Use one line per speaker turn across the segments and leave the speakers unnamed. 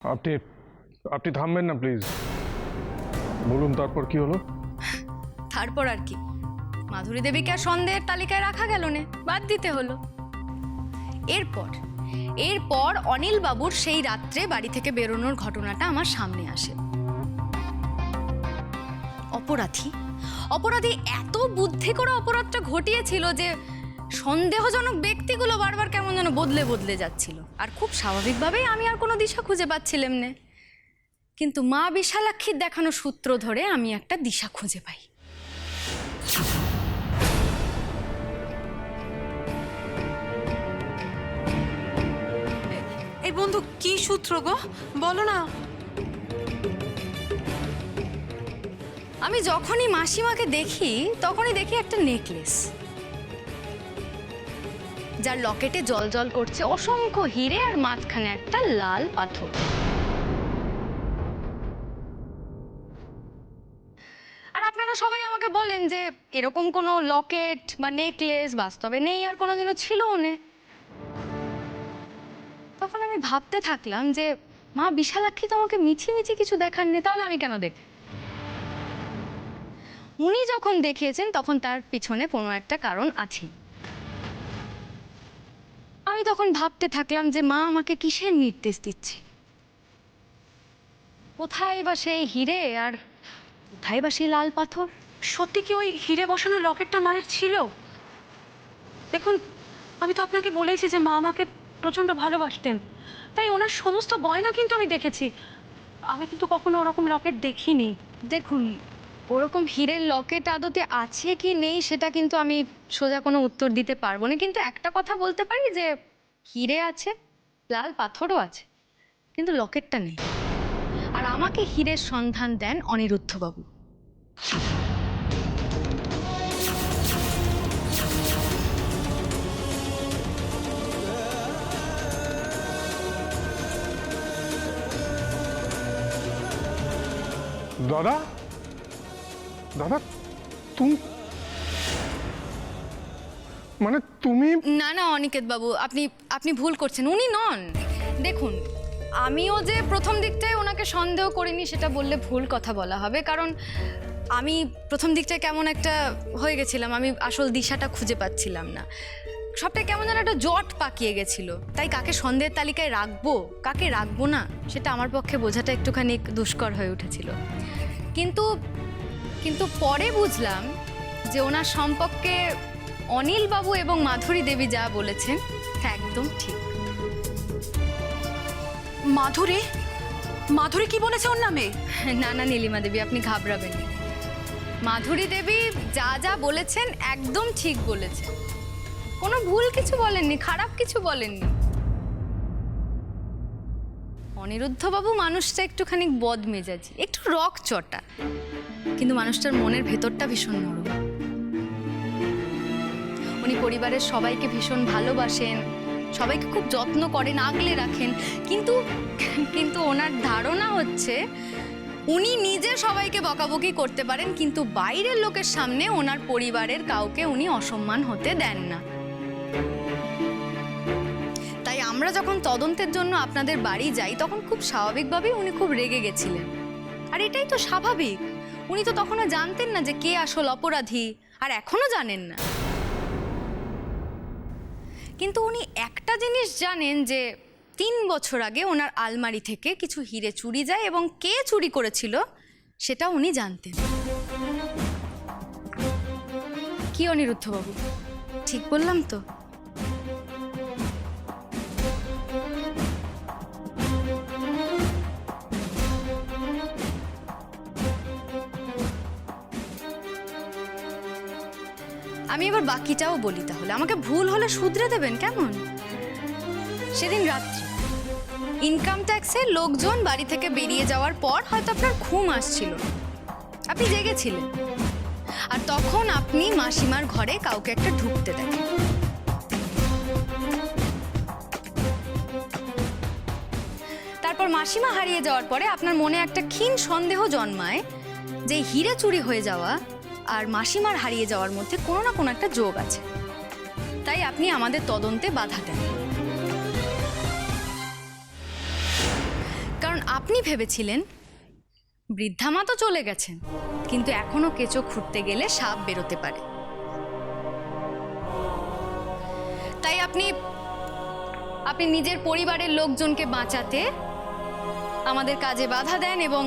আপনি আপনি থামবেন না প্লিজ। বলুন তারপর কি হলো?
তারপর আর কি, মাধুরী দেবীকে আর সন্দেহের তালিকায় রাখা গেল না, বাদ দিতে হলো। এরপর এরপর অনিল বাবুর সেই রাত্রে বাড়ি থেকে বেরোনোর ঘটনাটা আমার সামনে আসে। অপরাধী এত বুদ্ধি করে অপরাধটা ঘটিয়েছিল যে সন্দেহজনক ব্যক্তিগুলো বারবার কেমন যেন বদলে বদলে যাচ্ছিল, আর খুব স্বাভাবিকভাবেই আমি আর কোনো দিশা খুঁজে পাচ্ছিলাম না। কিন্তু মা বিশালাক্ষীর দেখানো সূত্র ধরে আমি একটা দিশা খুঁজে পাই।
এই বন্ধু, কি সূত্র গো, বলো না।
আমি যখনই মাসিমাকে দেখি তখনই দেখি একটা নেকলেস, যার লকেটে জল করছে অসংখ্য হিরে আর মাঝখানে একটা লাল পাথর। আর আপনারা সবাই আমাকে বলেন যে এরকম কোনো লকেট বা নেকলেস বাস্তবে নেই আর কোনোদিনও ছিলও না। তখন আমি ভাবতে থাকলাম যে মা বিশালাক্ষী তো আমাকে মিছি কিছু দেখাননি, তাহলে আমি কেন দেখ। উনি যখন দেখিয়েছেন তখন তার পিছনে কোনো একটা কারণ আছে। আমি তখন ভাবতে থাকলাম যে মা আমাকে কিসের নির্দেশ দিচ্ছে, কোথায় বা সেই হিরে আর কোথায় বা সেই লাল পাথর।
সত্যি কি ওই হিরে বসানো লকেটটা মায়ের ছিল? দেখুন, আমি তো আপনাকে বলেছি যে মা আমাকে প্রচন্ড ভালোবাসতেন, তাই ওনার সমস্ত গয়না কিন্তু আমি দেখেছি। আমি কিন্তু কখনো ওরকম লকেট দেখিনি।
দেখুন, ওরকম হীরের লকেট আদতে আছে কি নেই সেটা কিন্তু আমি সোজা কোনো উত্তর দিতে পারবো না, কিন্তু একটা কথা বলতে পারি যে হিরে আছে, লাল পাথরও আছে, কিন্তু লকেটটা নেই। আর আমাকে হীরের সন্ধান দেন অনিরুদ্ধবাবু।
দাদা, দাদা, তুমি মানে তুমি?
না না অনিকেত বাবু, আপনি আপনি ভুল করছেন, উনি নন। দেখুন, আমিও যে প্রথম দিকটায় ওনাকে সন্দেহ করিনি সেটা বললে ভুল কথা বলা হবে, কারণ আমি প্রথম দিকটায় কেমন একটা হয়ে গেছিলাম, আমি আসল দিশাটা খুঁজে পাচ্ছিলাম না। সবটাই কেমন যেন একটা জট পাকিয়ে গেছিল, তাই কাকে সন্দেহের তালিকায় রাখবো কাকে রাখবো না সেটা আমার পক্ষে বোঝাটা একটুখানি দুষ্কর হয়ে উঠেছিল। কিন্তু কিন্তু পরে বুঝলাম যে ওনার সম্পর্কে অনিল বাবু এবং মাধুরী দেবী যা বলেছেন তা একদম ঠিক।
মাধুরী? মাধুরী কি বলেছে ওর নামে?
না না নীলিমা দেবী, আপনি ঘাবড়াবেন না। মাধুরী দেবী যা যা বলেছেন একদম ঠিক বলেছেন, কোনো ভুল কিছু বলেননি, খারাপ কিছু বলেননি। অনিরুদ্ধবাবু মানুষটা একটুখানি বদমেজাজি, একটু রক চটা, কিন্তু মানুষটার মনের ভেতরটা ভীষণ নরম। উনি পরিবারের সবাইকে ভীষণ ভালোবাসেন, সবাইকে খুব যত্ন করেন, আগলে রাখেন, কিন্তু কিন্তু ওনার ধারণা হচ্ছে উনি নিজে সবাইকে বকাবকি করতে পারেন, কিন্তু বাইরের লোকের সামনে ওনার পরিবারের কাউকে উনি অসম্মান হতে দেন না। তাই আমরা যখন তদন্তের জন্য আপনাদের বাড়ি যাই তখন খুব স্বাভাবিকভাবেই উনি খুব রেগে গেছিলেন। আর এটাই তো স্বাভাবিক, উনি তো তখনও জানতেন না যে কে আসল অপরাধী, আর এখনো জানেন না। কিন্তু উনি একটা জিনিস জানেন যে 3 বছর আগে ওনার আলমারি থেকে কিছু হিরে চুরি যায়, এবং কে চুরি করেছিল সেটা উনি জানতেন। কি অনিরুদ্ধবাবু, ঠিক বললাম তো? আমি এবার বাকিটাও বলি তাহলে, আমাকে ভুল হলে শুধরে দেবেন কেমন? সেদিন রাত্রি ইনকাম ট্যাক্সের লোকজন বাড়ি থেকে বেরিয়ে যাওয়ার পর হয়তো আপনার ঘুম আসছিল, আপনি জেগেছিলেন, আর তখন আপনি মাসিমার ঘরে কাউকে একটা ঢুকতে দেখেন। তারপর মাসিমা হারিয়ে যাওয়ার পরে আপনার মনে একটা ক্ষীণ সন্দেহ জন্মায় যে হিরে চুরি হয়ে যাওয়া আর মাসিমার হারিয়ে যাওয়ার মধ্যে কোনো না কোনো একটা যোগ আছে। তাই আপনি আমাদের তদন্তে বাধা দেন, কারণ আপনি ভেবেছিলেন বৃদ্ধা মা তো চলে গেছেন, কিন্তু এখনো কেঁচো খুঁড়তে গেলে সাপ বেরোতে পারে, তাই আপনি নিজের পরিবারের লোকজনকে বাঁচাতে আমাদের কাজে বাধা দেন এবং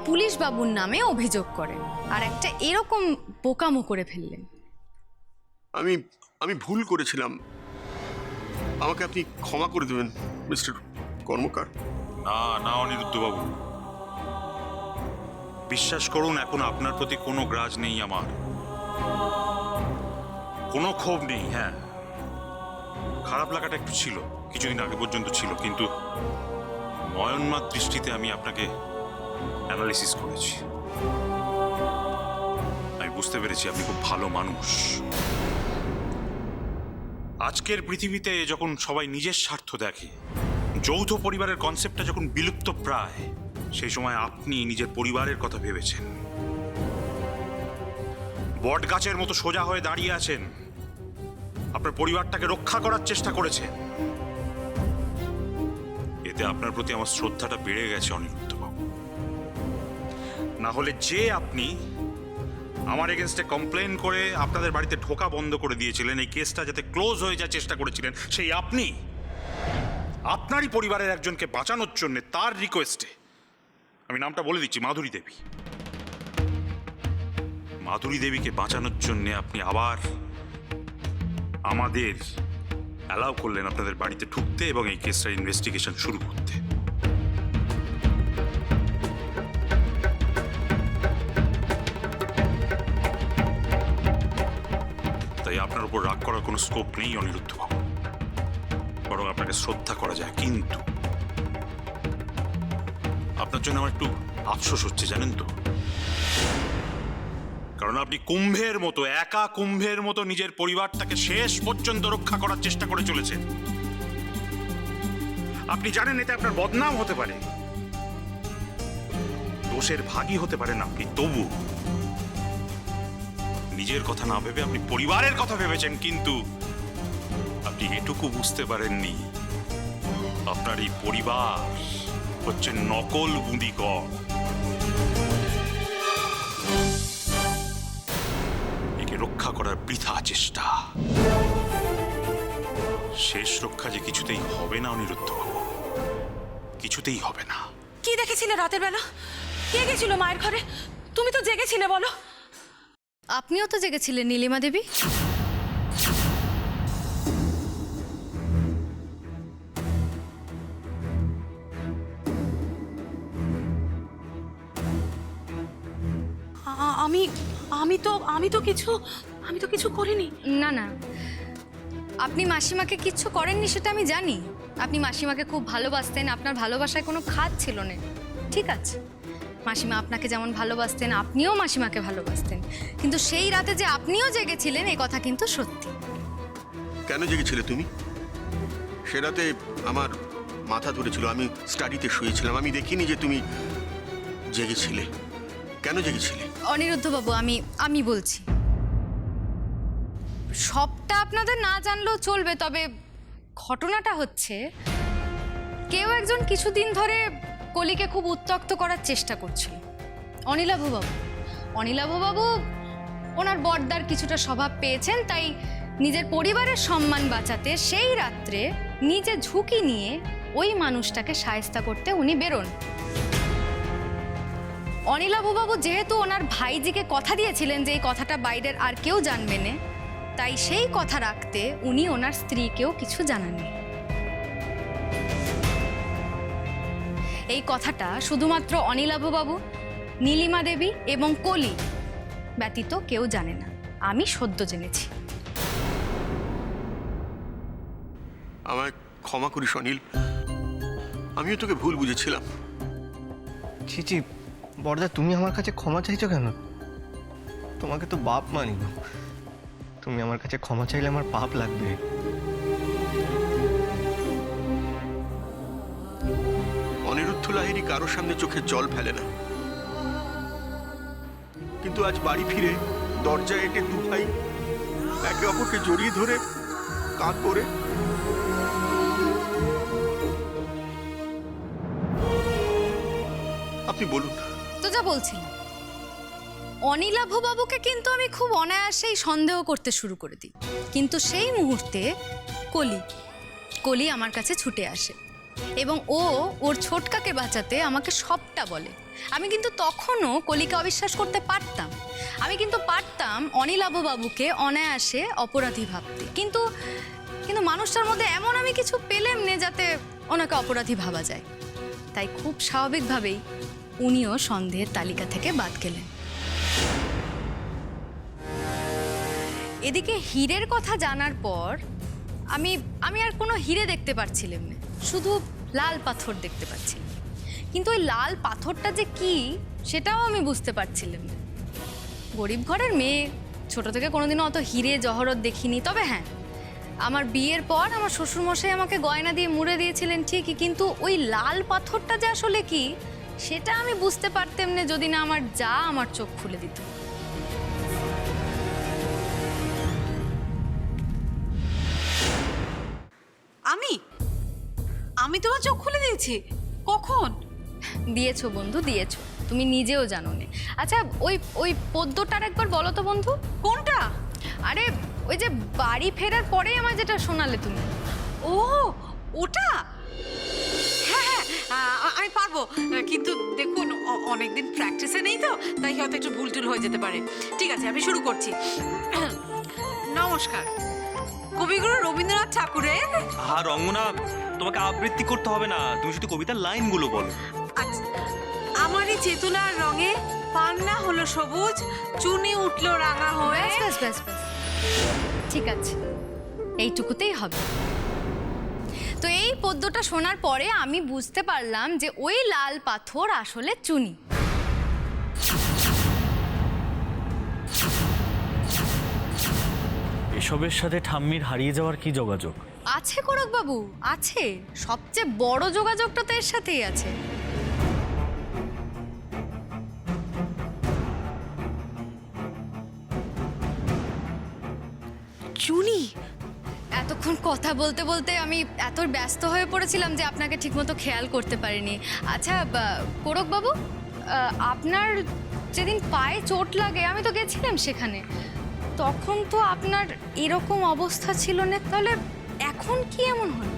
পুলিশ বাবুর নামে অভিযোগ করেন, আর একটা এরকম বোকামো করে ফেললেন।
আমি ভুল করেছিলাম, আমাকে আপনি ক্ষমা করে দেবেন মিস্টার কর্মকার।
না অনিরুদ্ধবাবু, বিশ্বাস করুন এখন আপনার প্রতি কোনো গ্রাজ নেই, আমার কোনো ক্ষোভ নেই। হ্যাঁ, খারাপ লাগাটা একটু ছিল, কিছুদিন আগে পর্যন্ত ছিল, কিন্তু নয়নমার দৃষ্টিতে আমি আপনাকে অ্যানালিসিস করেছি, আমি বুঝতে পেরেছি আপনি খুব ভালো মানুষ। আজকের পৃথিবীতে যখন সবাই নিজের স্বার্থ দেখে, যৌথ পরিবারের কনসেপ্টটা যখন বিলুপ্ত প্রায়, সেই সময় আপনি নিজের পরিবারের কথা ভেবেছেন, বট গাছের মতো সোজা হয়ে দাঁড়িয়ে আছেন, আপনার পরিবারটাকে রক্ষা করার চেষ্টা করেছেন। এতে আপনার প্রতি আমার শ্রদ্ধাটা বেড়ে গেছে অনিরুদ্ধবাবু। না হলে যে আপনি আমার এগেনস্টে কমপ্লেন করে আপনাদের বাড়িতে ঢোকা বন্ধ করে দিয়েছিলেন, এই কেসটা যাতে ক্লোজ হয়ে যাওয়ার চেষ্টা করেছিলেন, সেই আপনি আপনারই পরিবারের একজনকে বাঁচানোর জন্য তার রিকোয়েস্টে, আমি নামটা বলে দিচ্ছি, মাধুরী দেবী, মাধুরী দেবীকে বাঁচানোর জন্য আপনি আবার আমাদের অ্যালাউ করলেন আপনাদের বাড়িতে ঢুকতে এবং এই কেসটার ইনভেস্টিগেশন শুরু করতে। তাই আপনার উপর রাগ করার কোনো স্কোপ নেই অনিরুদ্ধবাবু, বরং আপনাকে শ্রদ্ধা করা যায়। কিন্তু আপনার জন্য আমার একটু আফসোস হচ্ছে, জানেন তো, কারণ আপনি কুম্ভের মতো, একা কুম্ভের মতো নিজের পরিবারটাকে শেষ পর্যন্ত রক্ষা করার চেষ্টা করে চলেছেন। আপনি জানেন এতে আপনার বদনাম হতে পারে, দোষের ভাগী হতে পারেন আপনি, তবু নিজের কথা না ভেবে আপনি পরিবারের কথা ভেবেছেন। কিন্তু আপনি এটুকু বুঝতে পারেননি আপনার এই পরিবার হচ্ছে নকল গুঁদিকর। একে রক্ষা করার বৃথা চেষ্টা, শেষ রক্ষা যে কিছুতেই হবে না অনিরুদ্ধবাবু, কিছুতেই হবে না।
কি দেখেছিলে রাতের বেলা? কে গেছিল মায়ের ঘরে? তুমি তো জেগেছিলে, বলো।
আপনিও তো জেগেছিলেন নীলিমা দেবী।
আমি তো কিছু করিনি।
না না, আপনি মাসিমাকে কিচ্ছু করেননি সেটা আমি জানি। আপনি মাসিমাকে খুব ভালোবাসতেন, আপনার ভালোবাসায় কোনো খাদ ছিল না, ঠিক আছে। মাসিমা আপনাকে যেমন ভালোবাসতেন, আপনিও মাসিমাকে ভালোবাসতেন, কিন্তু সেই রাতে যে আপনিও জেগেছিলেন এই কথা কিন্তু সত্যি।
কেন জেগেছিলে তুমি? সে রাতে আমার মাথা ধরেছিল, আমি স্টাডিতে শুয়েছিলাম, আমি দেখিনি যে তুমি জেগেছিলে। কেন জেগেছিলে?
অনিরুদ্ধবাবু, আমি বলছি, সবটা আপনাদের না জানলেও চলবে, তবে ঘটনাটা হচ্ছে কেউ একজন কিছুদিন ধরে কলিকে খুব উত্ত্যক্ত করার চেষ্টা করছিল। অনিলাভবাবু ওনার বড়দার কিছুটা স্বভাব পেয়েছেন, তাই নিজের পরিবারের সম্মান বাঁচাতে সেই রাত্রে নিজে ঝুঁকি নিয়ে ওই মানুষটাকে শায়েস্তা করতে উনি বেরোন। অনিলাভবাবু যেহেতু ওনার ভাইজিকে কথা দিয়েছিলেন যে এই কথাটা বাইরের আর কেউ জানবে না, তাই সেই কথা রাখতে উনি ওনার স্ত্রীকেও কিছু জানাননি। এই কথাটা শুধুমাত্র অনিলাভবাবু, নীলিমা দেবী এবং কলি ব্যতীত কেউ জানে না, আমি সদ্য জেনেছি।
আমায় ক্ষমা করিস অনিল, আমিও তোকে ভুল বুঝেছিলাম।
ছি, বড়দা, তুমি আমার কাছে ক্ষমা চাইছো কেন? তোমাকে তো বাপ মানি না, তুমি আমার কাছে ক্ষমা চাইলে আমার পাপ লাগবে।
অনিরুদ্ধ লাহিড়ী কারো সামনে চোখে জল ফেলে না, কিন্তু আজ বাড়ি ফিরে দরজায় এটে দু ভাই একে অপরকে জড়িয়ে ধরে কাঁধ করে আপনি বলুন।
তো যা বলছিলাম, অনিলাভ বাবুকে কিন্তু আমি খুব অনায়াসেই সন্দেহ করতে শুরু করে দিই, কিন্তু সেই মুহূর্তে কলি আমার কাছে ছুটে আসে এবং ওর ছোটকাকে বাঁচাতে আমাকে সবটা বলে। আমি কিন্তু তখনও কলিকে অবিশ্বাস করতে পারতাম, আমি কিন্তু পারতাম অনিলাভ বাবুকে অনায়াসে অপরাধী ভাবতে, কিন্তু মানুষটার মধ্যে এমন আমি কিছু পেলাম না যাতে ওনাকে অপরাধী ভাবা যায়। তাই খুব স্বাভাবিকভাবেই উনিও সন্দেহের তালিকা থেকে বাদ গেলেন। এদিকে হীরের কথা জানার পর আমি আর কোনো হীরে দেখতে পাচ্ছিলাম না, শুধু লাল পাথর দেখতে পাচ্ছিলাম। কিন্তু ওই লাল পাথরটা যে কি সেটাও আমি বুঝতে পারছিলাম না। গরিব ঘরের মেয়ে, ছোট থেকে কোনোদিনও অত হীরে জহরত দেখিনি। তবে হ্যাঁ, আমার বিয়ের পর আমার শ্বশুরমশাই আমাকে গয়না দিয়ে মুড়ে দিয়েছিলেন ঠিকই, কিন্তু ওই লাল পাথরটা যে আসলে কি সেটা আমি বুঝতে পারতাম না যদি না আমার যা আমার চোখ খুলে দিত।
আমি তোমার চোখ খুলে দিয়েছি? কখন?
দিয়েছো বন্ধু, দিয়েছো, তুমি নিজেও জানো না। আচ্ছা, ওই পদ্যটার একবার বলো তো বন্ধু।
কোনটা?
আরে ওই যে বাড়ি ফেরার পরেই আমার যেটা শোনালে তুমি।
ও, ওটা? হ্যাঁ, আমি পারবো, কিন্তু দেখুন অনেকদিন প্র্যাকটিসে নেই তো, তাই হয়তো একটু ভুল টুল হয়ে যেতে পারে। ঠিক আছে, আমি শুরু করছি। নমস্কার। কবিগুরু রবীন্দ্রনাথ ঠাকুরের।
আর রঙ্গনা, তোমাকে আবৃত্তি করতে হবে না, তুমি শুধু কবিতার লাইনগুলো বলো।
আচ্ছা, আমারই চেতনার রঙে পান্না হলো সবুজ, চুনি উঠলো রাঙা হয়ে।
ব্যাস, ঠিক আছে, এইটুকুতেই হবে। তো এই পদ্যটা শোনার পরে আমি বুঝতে পারলাম যে ওই লাল পাথর আসলে চুনি।
এসবের সাথে ঠাম্মির হারিয়ে যাওয়ার কি যোগাযোগ?
আছে কোরক বাবু, আছে। সবচেয়ে বড় যোগাযোগটা তো এর সাথেই আছে।
চুনি?
এতক্ষণ কথা বলতে বলতে আমি এত ব্যস্ত হয়ে পড়েছিলাম যে আপনাকে ঠিকমতো খেয়াল করতে পারিনি। আচ্ছা কোরক বাবু, আপনার যেদিন পায়ে চোট লাগে আমি তো গেছিলাম সেখানে, তখন তো আপনার এরকম অবস্থা ছিল না, তাহলে এখন কি এমন হলো?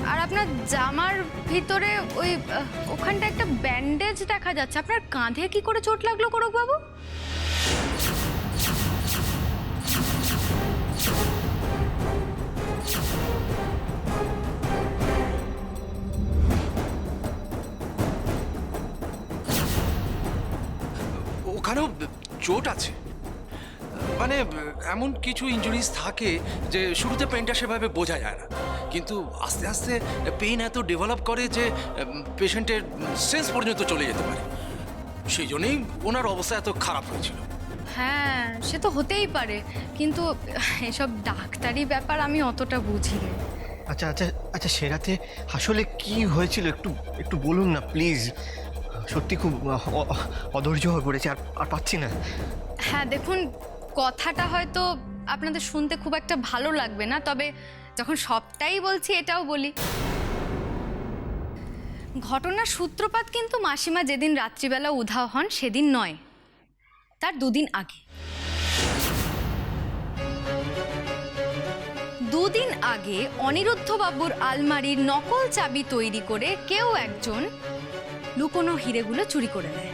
আর আপনার জামার ভিতরে ওখানটা একটা ব্যান্ডেজ দেখা যাচ্ছে, আপনার কাঁধে কি করে চোট লাগলো কোরক বাবু?
ওখানেও চোট আছে, মানে এমন কিছু ইনজুরিজ থাকে যে শুরুতে পেনটা সেভাবে বোঝা যায় না, কিন্তু আস্তে আস্তে পেইন এত ডেভেলপ করে যে পেশেন্টের সেন্স পর্যন্ত চলে যেতে পারে। সেই জন্যই ওনার অবস্থা এত খারাপ হয়েছিল।
হ্যাঁ, সে তো হতেই পারে, কিন্তু এসব ডাক্তারি ব্যাপার আমি অতটা বুঝি না।
আচ্ছা আচ্ছা আচ্ছা, সে রাতে আসলে কি হয়েছিল একটু বলুন না প্লিজ। সত্যি খুব অধৈর্য হয়ে পড়েছে, আর পাচ্ছি না।
হ্যাঁ দেখুন, কথাটা হয়তো আপনাদের শুনতে খুব একটা ভালো লাগবে না, তবে যখন সবটাই বলছি এটাও বলি। ঘটনার সূত্রপাত কিন্তু মাসিমা যেদিন রাত্রিবেলা উধাও হন সেদিন নয়, তার দুদিন আগে। দুদিন আগে অনিরুদ্ধবাবুর আলমারির নকল চাবি তৈরি করে কেউ একজন লুকোনো হিরেগুলো চুরি করে নেয়।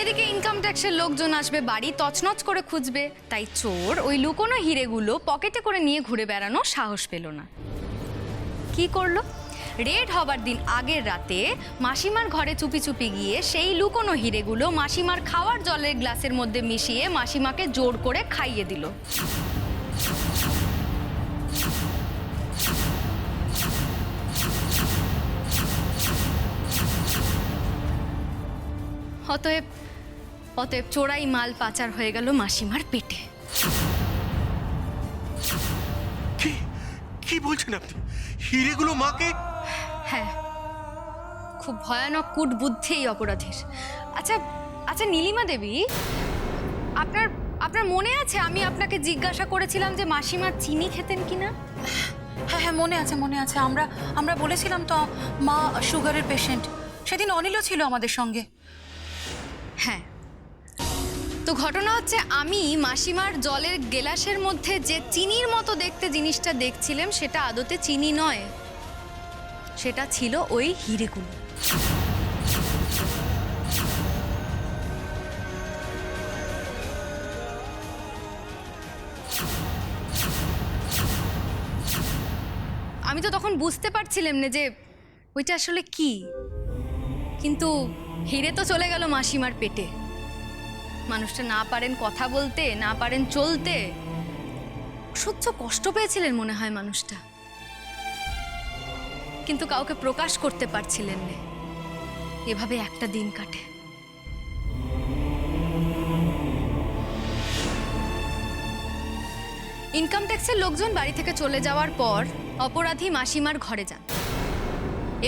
এদিকে ইনকাম ট্যাক্সের লোকজন আসবে বাড়ি, তছনছ করে খুঁজবে, তাই চোর ওই লুকোনো হিরেগুলো পকেটে করে নিয়ে ঘুরে বেড়ানো সাহস পেল না। কি করলো? রেড হবার দিন আগের রাতে মাসিমার ঘরে চুপি চুপি গিয়ে সেই লুকোনো হিরেগুলো মাসিমার খাওয়ার জলের গ্লাসের মধ্যে মিশিয়ে মাসিমাকে জোর করে খাইয়ে দিল। অতএব চোরাই মাল পাচার হয়ে গেল মাসিমার পেটে।
কি বলছেন আপনি? হিরেগুলো মাকে?
হ্যাঁ, খুব ভয়ানক কূট বুদ্ধি এই অপরাধীর। আচ্ছা আচ্ছা নীলিমা দেবী, আপনার আপনার মনে আছে আমি আপনাকে জিজ্ঞাসা করেছিলাম যে মাসিমা চিনি খেতেন কিনা?
হ্যাঁ হ্যাঁ মনে আছে মনে আছে, আমরা বলেছিলাম তো মা সুগারের পেশেন্ট। সেদিন অনিলও ছিল আমাদের সঙ্গে।
হ্যাঁ, তো ঘটনা হচ্ছে আমি মাসিমার জলের গেলাসের মধ্যে যে চিনির মতো দেখতে জিনিসটা দেখছিলাম সেটা আদতে চিনি নয়, সেটা ছিল ওই হিরেগুলো। আমি তো তখন বুঝতে পারছিলাম না যে ওইটা আসলে কি, কিন্তু হিরে তো চলে গেল মাসিমার পেটে। মানুষটা না পারেন কথা বলতে, না পারেন চলতে, অসহ্য কষ্ট পেয়েছিলেন মনে হয় মানুষটা, কিন্তু কাউকে প্রকাশ করতে পারছিলেন না। এভাবে একটা দিন কাটে। ইনকাম ট্যাক্সের লোকজন বাড়ি থেকে চলে যাওয়ার পর অপরাধী মাসিমার ঘরে যান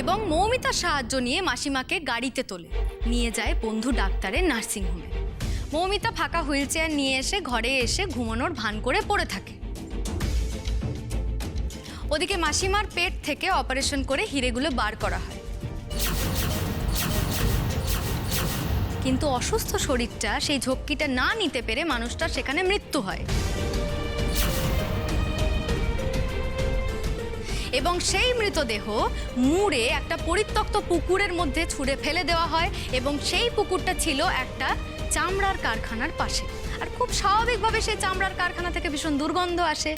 এবং মৌমিতার সাহায্য নিয়ে মাসিমাকে গাড়িতে তোলে নিয়ে যায় বন্ধু ডাক্তারের নার্সিংহোমে। মৌমিতা ফাঁকা হুইল চেয়ার নিয়ে এসে ঘরে এসে ঘুমানোর ভান করে পড়ে থাকে। ওদিকে মাসিমার পেট থেকে অপারেশন করে হিরেগুলো বার করা হয়, কিন্তু অসুস্থ শরীরটা সেই ঝক্কিটা না নিতে পেরে মানুষটার সেখানে মৃত্যু হয় এবং সেই মৃতদেহ মুড়ে একটা পরিত্যক্ত পুকুরের মধ্যে ছুঁড়ে ফেলে দেওয়া হয় এবং সেই পুকুরটা ছিল একটা চামড়ার কারখানার পাশে। আর খুব স্বাভাবিকভাবে সেই চামড়ার কারখানা থেকে ভীষণ দুর্গন্ধ আসে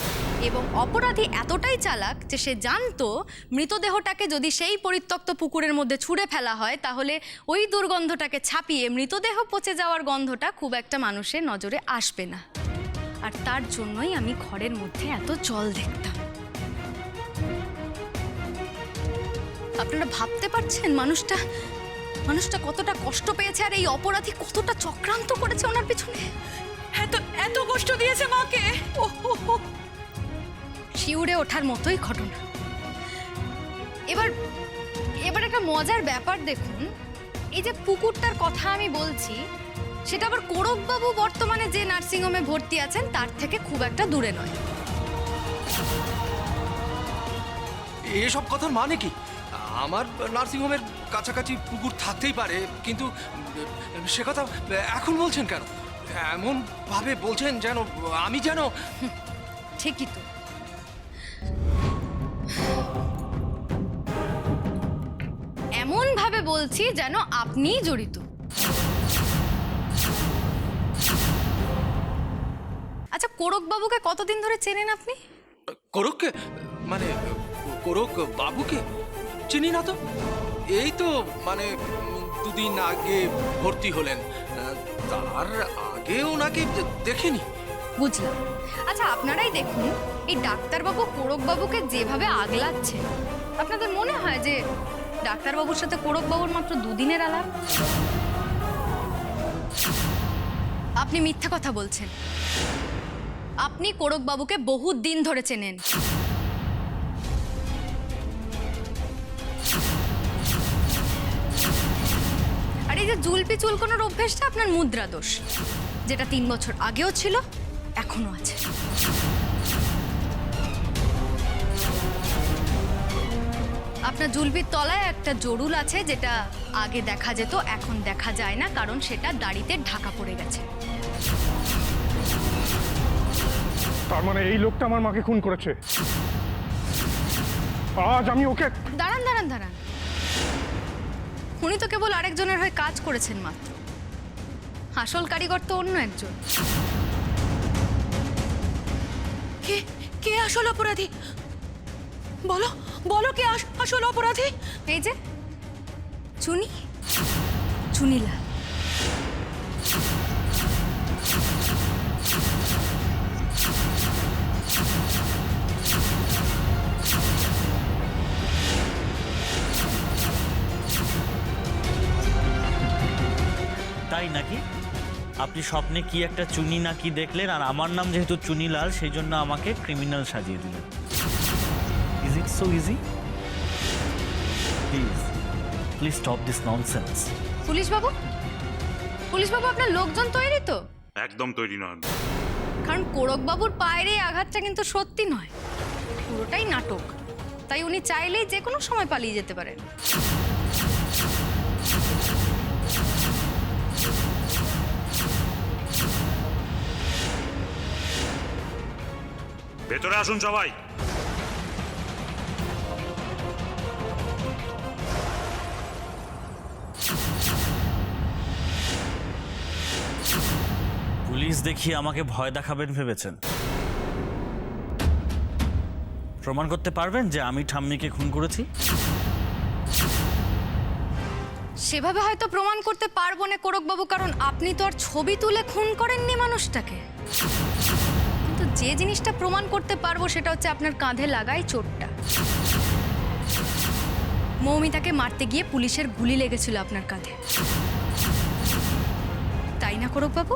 এবং অপরাধী এতটাই চালাক যে সে জানতো মৃতদেহটাকে যদি সেই পরিত্যক্ত পুকুরের মধ্যে ছুঁড়ে ফেলা হয় তাহলে ওই দুর্গন্ধটাকে ছাপিয়ে মৃতদেহ পচে যাওয়ার গন্ধটা খুব একটা মানুষের নজরে আসবে না। আর তার জন্যই আমি ঘরের মধ্যে এত জল দেখতাম। আপনারা ভাবতে পারছেন মানুষটা কতটা কষ্ট পেয়েছে আর এই অপরাধী কতটা চক্রান্ত করেছে ওনার পিছনে।
এত কষ্ট দিয়েছে মাকে।
শিউরে ওঠার মতোই ঘটনা। এবার একটা মজার ব্যাপার দেখুন, এই যে পুকুরটার কথা আমি বলছি সেটা আবার কোরকবাবু বর্তমানে যে নার্সিংহোমে ভর্তি আছেন তার থেকে খুব একটা দূরে নয়।
এসব কথার মানে কি? আমার নার্সিংহোমের কাছাকাছি পুকুর থাকতেই পারে, কিন্তু সে কথা এখন বলছেন কেন? এমন ভাবে বলছেন যেন আমি যেন।
ঠিকই তো, এমন ভাবে বলছি যেন আপনিই জড়িত। আচ্ছা, কোরকবাবুকে কতদিন ধরে চেনেন আপনি?
কোরককে মানে কোরক বাবুকে চিনি না তো। এই তো মানে দুদিন আগে ভর্তি হলেন, তার আগে ওনাকে দেখিনি।
বুঝলাম। আচ্ছা, আপনারাই দেখুন এই ডাক্তারবাবু কোরকবাবুকে যেভাবে আগলাচ্ছে, আপনাদের মনে হয় যে ডাক্তারবাবুর সাথে কোরকবাবুর মাত্র দুদিনের আলাপ? আপনি মিথ্যা কথা বলছেন। আপনি কোরকবাবুকে বহুত দিন ধরে চেনেন। আর এই যে জুলপি চুলকোনোর অভ্যেসটা আপনার মুদ্রা দোষ, যেটা 3 বছর আগেও ছিল এখনো আছে। আপনার জুলপির তলায় একটা জরুল আছে যেটা আগে দেখা যেত, এখন দেখা যায় না, কারণ সেটা দাড়িতে ঢাকা পড়ে গেছে।
তার মানে এই লোকটা আমার মাকে খুন করেছে। আজ আমি ওকে।
দাঁড়ান দাঁড়ান দাঁড়ান, উনি তো কেবল আরেকজনের হয়ে কাজ করেছেন মাত্র, আসল কারিগর তো অন্য একজন।
কে আসল অপরাধী? বলো বলো কে আসল অপরাধী?
এই যে চুনিলাল।
তাই নাকি? আপনি স্বপ্নে কি একটা চুনি না কি দেখলেন, আর আমার নাম যেহেতু চুনিলাল সেই জন্য আমাকে ক্রিমিনাল সাজিয়ে দিলেন। Is it so easy? Please please stop this nonsense.
পুলিশবাবু, পুলিশবাবু আপনার লোকজন তৈরি তো?
একদম তৈরি নয়।
কারণ কোরকবাবুর পায়ের এই আঘাতটা কিন্তু সত্যি নয়, পুরোটাই নাটক। তাই উনি চাইলেই যে কোনো সময় পালিয়ে যেতে পারেন।
ভেতরে আসুন সবাই।
পুলিশ দেখিয়ে আমাকে ভয় দেখাবেন ভেবেছেন? প্রমাণ করতে পারবেন যে আমি ঠাম্মিকে খুন করেছি?
সেভাবে হয়তো প্রমাণ করতে পারবো না কোরকবাবু, কারণ আপনি তো আর ছবি তুলে খুন করেননি মানুষটাকে। কিন্তু যে জিনিসটা প্রমাণ করতে পারবো সেটা হচ্ছে আপনার কাঁধে লাগাই চোটটা। মৌমিতাকে মারতে গিয়ে পুলিশের গুলি লেগেছিল আপনার কাঁধে, তাই না কোরকবাবু?